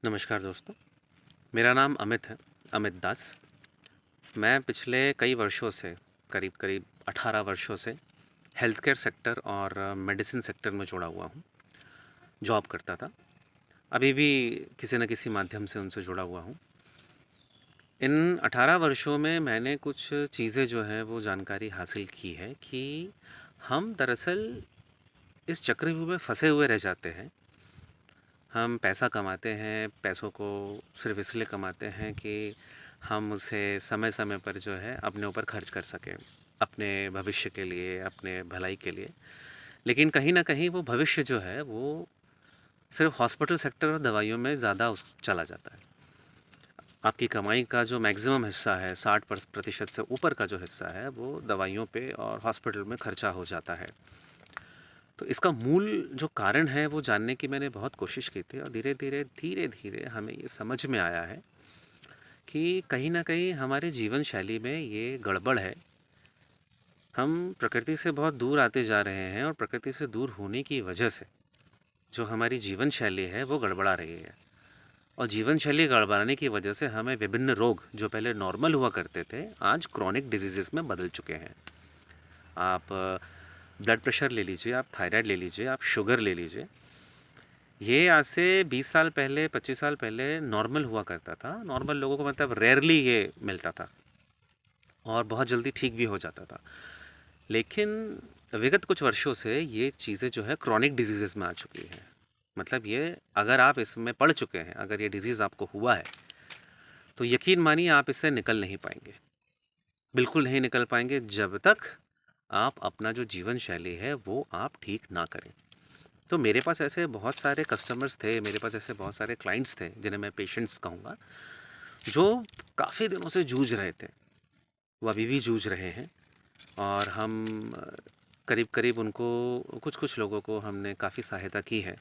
नमस्कार दोस्तों, मेरा नाम अमित है, अमित दास। मैं पिछले कई वर्षों से, करीब-करीब 18 वर्षों से हेल्थ केयर सेक्टर और मेडिसिन सेक्टर में जुड़ा हुआ हूँ, जॉब करता था। अभी भी किसी न किसी माध्यम से उनसे जुड़ा हुआ हूँ। इन 18 वर्षों में मैंने कुछ चीज़ें जो हैं वो जानकारी हासिल की है कि हम दरअसल इस चक्रव्यूह में फँसे हुए रह जाते हैं। हम पैसा कमाते हैं, पैसों को सिर्फ़ इसलिए कमाते हैं कि हम उसे समय-समय पर जो है अपने ऊपर खर्च कर सकें, अपने भविष्य के लिए, अपने भलाई के लिए। लेकिन कहीं न कहीं वो भविष्य जो है वो सिर्फ़ हॉस्पिटल सेक्टर और दवाइयों में ज़्यादा उस चला जाता है। आपकी कमाई का जो मैक्सिमम हिस्सा है, 60% से ऊपर का जो हिस्सा है, वो दवाइयों पे और हॉस्पिटल में खर्चा हो जाता है। तो इसका मूल जो कारण है वो जानने की मैंने बहुत कोशिश की थी और धीरे-धीरे हमें ये समझ में आया है कि कहीं न कहीं हमारे जीवन शैली में ये गड़बड़ है। हम प्रकृति से बहुत दूर आते जा रहे हैं और प्रकृति से दूर होने की वजह से जो हमारी जीवन शैली है वो गड़बड़ा रही है। और जीवन शैली गड़बड़ाने की वजह से हमें विभिन्न रोग जो पहले नॉर्मल हुआ करते थे, आज क्रॉनिक डिजीज़ेज़ में बदल चुके हैं। आप ब्लड प्रेशर ले लीजिए, आप थायराइड ले लीजिए, आप शुगर ले लीजिए। ये आज से 20 साल पहले, 25 साल पहले नॉर्मल हुआ करता था। नॉर्मल लोगों को मतलब रेयरली ये मिलता था और बहुत जल्दी ठीक भी हो जाता था। लेकिन विगत कुछ वर्षों से ये चीज़ें जो है क्रॉनिक डिजीज़ेज़ में आ चुकी हैं। मतलब ये अगर आप इसमें पड़ चुके हैं, अगर ये डिज़ीज़ आपको हुआ है, तो यकीन मानिए आप इससे निकल नहीं पाएँगे। बिल्कुल नहीं निकल पाएँगे जब तक आप अपना जो जीवन शैली है वो आप ठीक ना करें। तो मेरे पास ऐसे बहुत सारे कस्टमर्स थे, मेरे पास ऐसे बहुत सारे क्लाइंट्स थे, जिन्हें मैं पेशेंट्स कहूँगा, जो काफ़ी दिनों से जूझ रहे थे। वो अभी भी जूझ रहे हैं और हम करीब-करीब उनको कुछ-कुछ लोगों को हमने काफ़ी सहायता की है।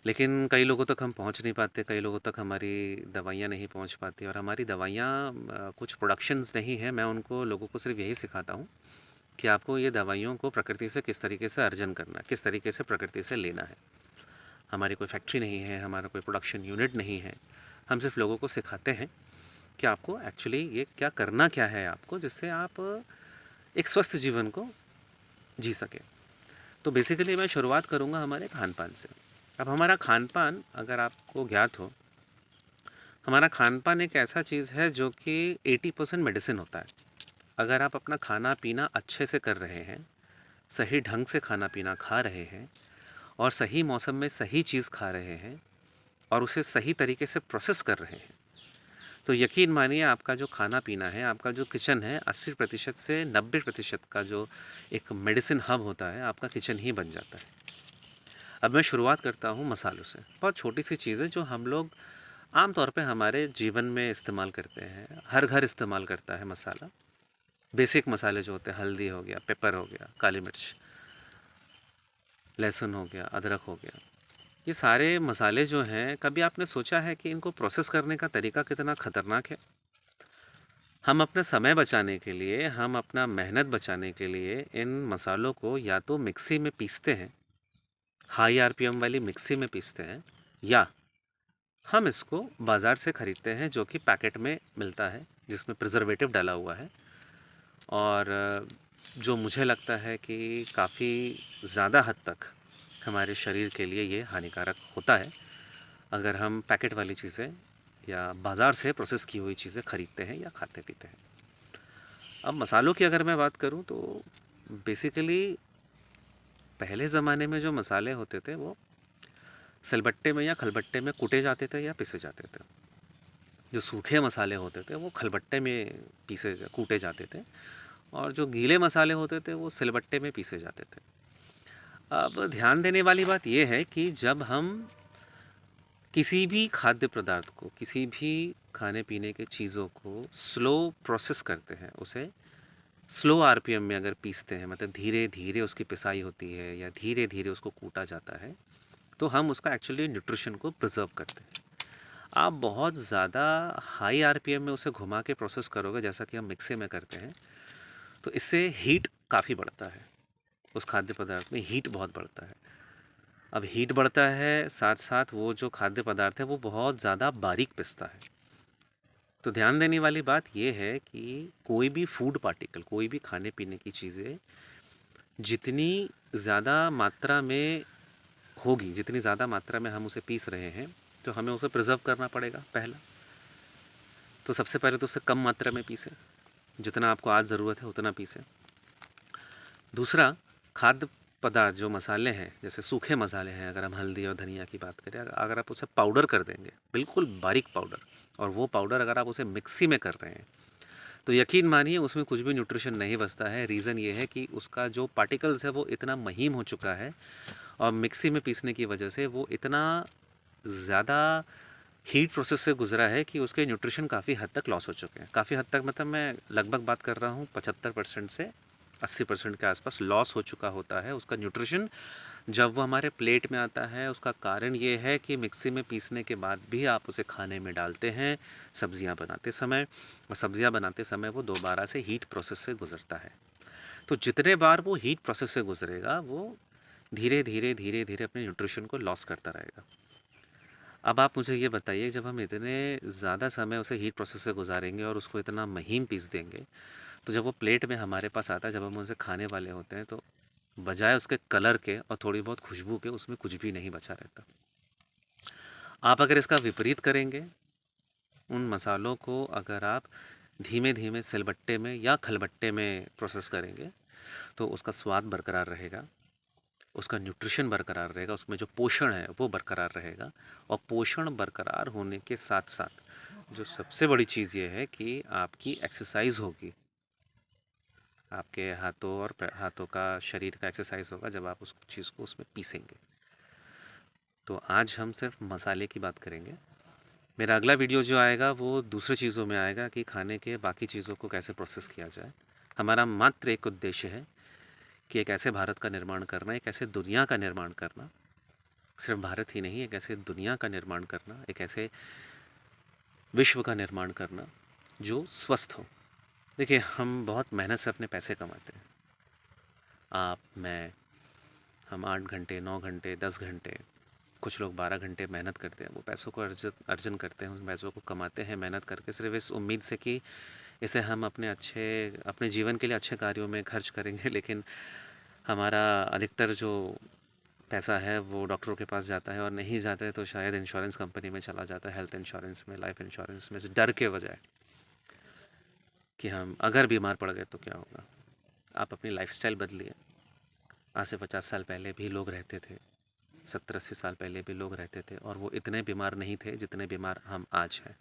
लेकिन कई लोगों तक हम पहुँच नहीं पाते, कई लोगों तक हमारी दवाइयाँ नहीं पहुँच पाती और हमारी दवाइयाँ कुछ प्रोडक्शंस नहीं हैं। मैं उनको लोगों को सिर्फ़ यही सिखाता हूँ कि आपको ये दवाइयों को प्रकृति से किस तरीके से अर्जन करना है, किस तरीके से प्रकृति से लेना है। हमारी कोई फैक्ट्री नहीं है, हमारा कोई प्रोडक्शन यूनिट नहीं है। हम सिर्फ़ लोगों को सिखाते हैं कि आपको एक्चुअली ये क्या है आपको, जिससे आप एक स्वस्थ जीवन को जी सकें। तो बेसिकली मैं शुरुआत करूँगा हमारे खान-पान से। अब हमारा खान-पान अगर आपको ज्ञात हो, हमारा खान-पान एक ऐसा चीज़ है जो कि 80% मेडिसिन होता है। अगर आप अपना खाना-पीना अच्छे से कर रहे हैं, सही ढंग से खाना-पीना खा रहे हैं और सही मौसम में सही चीज़ खा रहे हैं और उसे सही तरीके से प्रोसेस कर रहे हैं, तो यकीन मानिए आपका जो खाना-पीना है, आपका जो किचन है, 80% से 90% का जो एक मेडिसिन हब होता है, आपका किचन ही बन जाता है। अब मैं शुरुआत करता हूँ मसालों से। बहुत छोटी-सी चीज़ है जो हम लोग आम तौर पे हमारे जीवन में इस्तेमाल करते हैं। हर घर इस्तेमाल करता है मसाला। बेसिक मसाले जो होते हैं, हल्दी हो गया, पेपर हो गया, काली मिर्च, लहसुन हो गया, अदरक हो गया। ये सारे मसाले जो हैं, कभी आपने सोचा है कि इनको प्रोसेस करने का तरीका कितना खतरनाक है? हम अपना समय बचाने के लिए, हम अपना मेहनत बचाने के लिए इन मसालों को या तो मिक्सी में पीसते हैं, हाई आरपीएम वाली मिक्सी में पीसते हैं, या हम इसको बाज़ार से खरीदते हैं जो कि पैकेट में मिलता है, जिसमें प्रिज़र्वेटिव डाला हुआ है और जो मुझे लगता है कि काफ़ी ज़्यादा हद तक हमारे शरीर के लिए ये हानिकारक होता है, अगर हम पैकेट वाली चीज़ें या बाज़ार से प्रोसेस की हुई चीज़ें खरीदते हैं या खाते-पीते हैं। अब मसालों की अगर मैं बात करूँ तो बेसिकली पहले ज़माने में जो मसाले होते थे वो सिलबट्टे में या खलबट्टे में कूटे जाते थे या पीसे जाते थे। जो सूखे मसाले होते थे वो खलबट्टे में कूटे जाते थे और जो गीले मसाले होते थे वो सिलबट्टे में पीसे जाते थे। अब ध्यान देने वाली बात ये है कि जब हम किसी भी खाद्य पदार्थ को, किसी भी खाने-पीने की चीज़ों को स्लो प्रोसेस करते हैं, उसे स्लो आरपीएम में अगर पीसते हैं, मतलब धीरे-धीरे उसकी पिसाई होती है या धीरे-धीरे उसको कूटा जाता है, तो हम उसका एक्चुअली न्यूट्रिशन को प्रिज़र्व करते हैं। आप बहुत ज़्यादा हाई आरपीएम में उसे घुमा के प्रोसेस करोगे, जैसा कि हम मिक्सी में करते हैं, तो इससे हीट काफ़ी बढ़ता है। उस खाद्य पदार्थ में हीट बहुत बढ़ता है। अब हीट बढ़ता है, साथ-साथ वो जो खाद्य पदार्थ है वो बहुत ज़्यादा बारीक पिसता है। तो ध्यान देने वाली बात ये है कि कोई भी फूड पार्टिकल, कोई भी खाने-पीने की चीज़ें जितनी ज़्यादा मात्रा में होगी, जितनी ज़्यादा मात्रा में हम उसे पीस रहे हैं, तो हमें उसे प्रिज़र्व करना पड़ेगा पहला। तो सबसे पहले तो उसे कम मात्रा में पीसें, जितना आपको आज ज़रूरत है उतना पीसें। दूसरा, खाद्य पदार्थ जो मसाले हैं, जैसे सूखे मसाले हैं, अगर हम हल्दी और धनिया की बात करें, अगर आप उसे पाउडर कर देंगे, बिल्कुल बारीक पाउडर, और वो पाउडर अगर आप उसे मिक्सी में कर रहे हैं, तो यकीन मानिए उसमें कुछ भी न्यूट्रिशन नहीं बचता है। रीज़न ये है कि उसका जो पार्टिकल्स है वो इतना महीन हो चुका है, और मिक्सी में पीसने की वजह से वो इतना ज़्यादा हीट प्रोसेस से गुजरा है कि उसके न्यूट्रिशन काफ़ी हद तक लॉस हो चुके हैं। काफ़ी हद तक मतलब मैं लगभग बात कर रहा हूँ 75% से 80% के आसपास लॉस हो चुका होता है उसका न्यूट्रिशन जब वो हमारे प्लेट में आता है। उसका कारण ये है कि मिक्सी में पीसने के बाद भी आप उसे खाने में डालते हैं सब्जियां बनाते समय, और सब्जियां बनाते समय वो दोबारा से हीट प्रोसेस से गुजरता है। तो जितने बार वो हीट प्रोसेस से गुजरेगा वो धीरे धीरे धीरे धीरे अपने न्यूट्रिशन को लॉस करता रहेगा। अब आप मुझे ये बताइए, जब हम इतने ज़्यादा समय उसे हीट प्रोसेस से गुजारेंगे और उसको इतना महीन पीस देंगे, तो जब वो प्लेट में हमारे पास आता है, जब हम उसे खाने वाले होते हैं, तो बजाय उसके कलर के और थोड़ी बहुत खुशबू के उसमें कुछ भी नहीं बचा रहता। आप अगर इसका विपरीत करेंगे, उन मसालों को अगर आप धीमे धीमे सिलबट्टे में या खलबट्टे में प्रोसेस करेंगे, तो उसका स्वाद बरकरार रहेगा, उसका न्यूट्रिशन बरकरार रहेगा, उसमें जो पोषण है वो बरकरार रहेगा। और पोषण बरकरार होने के साथ साथ जो सबसे बड़ी चीज़ ये है कि आपकी एक्सरसाइज होगी, आपके हाथों और हाथों का शरीर का एक्सरसाइज होगा जब आप उस चीज़ को उसमें पीसेंगे। तो आज हम सिर्फ मसाले की बात करेंगे। मेरा अगला वीडियो जो आएगा वो दूसरी चीज़ों में आएगा कि खाने के बाकी चीज़ों को कैसे प्रोसेस किया जाए। हमारा मात्र एक उद्देश्य है कि एक ऐसे भारत का निर्माण करना, एक ऐसे दुनिया का निर्माण करना, सिर्फ भारत ही नहीं, एक ऐसे दुनिया का निर्माण करना, एक ऐसे विश्व का निर्माण करना जो स्वस्थ हो। देखिए, हम बहुत मेहनत से अपने पैसे कमाते हैं, आप, मैं, हम 8 घंटे, 9 घंटे, 10 घंटे, कुछ लोग 12 घंटे मेहनत करते हैं, वो पैसों को अर्जन करते हैं, उन पैसों को कमाते हैं मेहनत करके, सिर्फ इस उम्मीद से कि इसे हम अपने जीवन के लिए अच्छे कार्यों में खर्च करेंगे। लेकिन हमारा अधिकतर जो पैसा है वो डॉक्टरों के पास जाता है, और नहीं जाता है तो शायद इंश्योरेंस कंपनी में चला जाता है, हेल्थ इंश्योरेंस में, लाइफ इंश्योरेंस में, इस डर के बजाय कि हम अगर बीमार पड़ गए तो क्या होगा। आप अपनी लाइफस्टाइल बदलिए। आज से 50 साल पहले भी लोग रहते थे, 70-80 साल पहले भी लोग रहते थे, और वो इतने बीमार नहीं थे जितने बीमार हम आज हैं।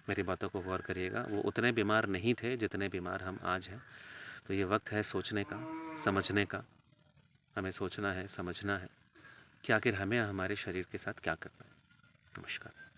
मेरी बातों को गौर करिएगा, वो उतने बीमार नहीं थे जितने बीमार हम आज हैं। तो ये वक्त है सोचने का, समझने का। हमें सोचना है, समझना है कि आखिर हमें हमारे शरीर के साथ क्या करना है। नमस्कार।